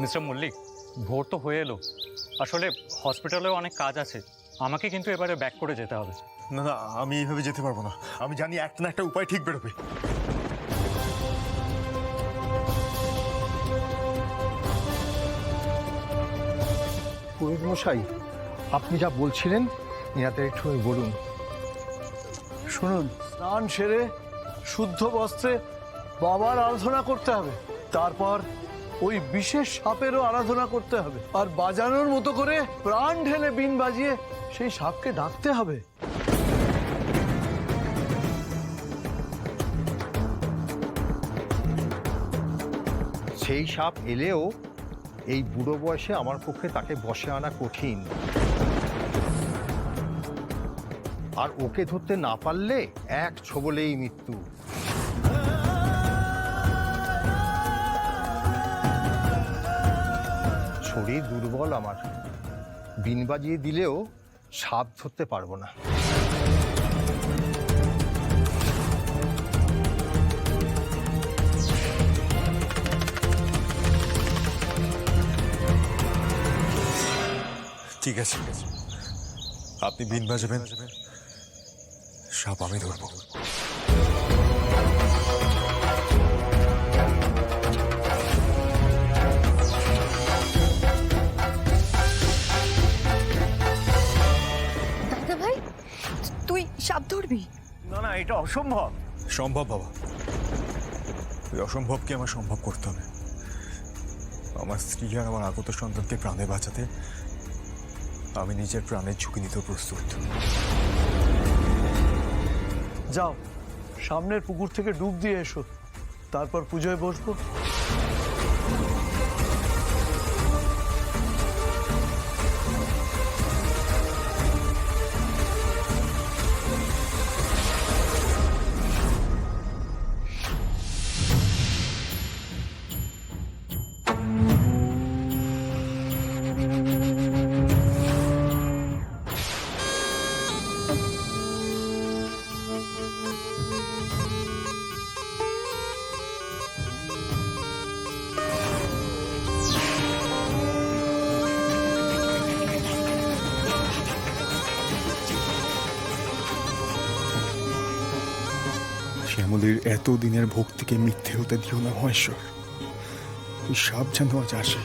Mister Mallick, ভোর তো হয়ে এলো। আসলে হসপিটালেও অনেক কাজ আছে, আমাকে কিন্তু এবারে ব্যাক করে যেতে হবে। না না, আমি এইভাবে যেতে পারবো না। আমি জানি একটা না একটা উপায় ঠিক বেরোবে। পুরোহিত মশাই, আপনি যা বলছিলেন এনাদের একটু বলুন। শুনুন, স্নান সেরে শুদ্ধ বস্ত্রে বাবার আরাধনা করতে হবে, তারপর ওই বিশেষ সাপেরও আরাধনা করতে হবে, আর বাজানোর মতো করে প্রাণ ঢেলে বিন বাজিয়ে সেই সাপকে ডাকতে হবে। সেই সাপ এলেও এই বুড়ো বয়সে আমার পক্ষে তাকে বশে আনা কঠিন, আর ওকে ধরতে না পারলে এক ছোবলেই মৃত্যু। শরীর দুর্বল আমার, বিন বাজিয়ে দিলেও সাপ ধরতে পারবো না। ঠিক আছে, আপনি বিন বাজাবেন, সাপ আমি ধরবো। দাদা ভাই, তুই সাপ ধরবি? না না, এটা অসম্ভব। সম্ভব বাবা, ওই অসম্ভবকে আমার সম্ভব করতে হবে। আমার স্ত্রী আর আমার আগত সন্তানকে প্রাণে বাঁচাতে আমি নিজের প্রাণের ঝুঁকি নিতে প্রস্তুত। যাও, সামনের পুকুর থেকে ডুব দিয়ে এসো, তারপর পুজোয় বসবো। শ্যামলীর এত দিনের ভক্তিকে মিথ্যে হতে দিও না মহেশ্বর। ওই সাপ যেন আজ আসে।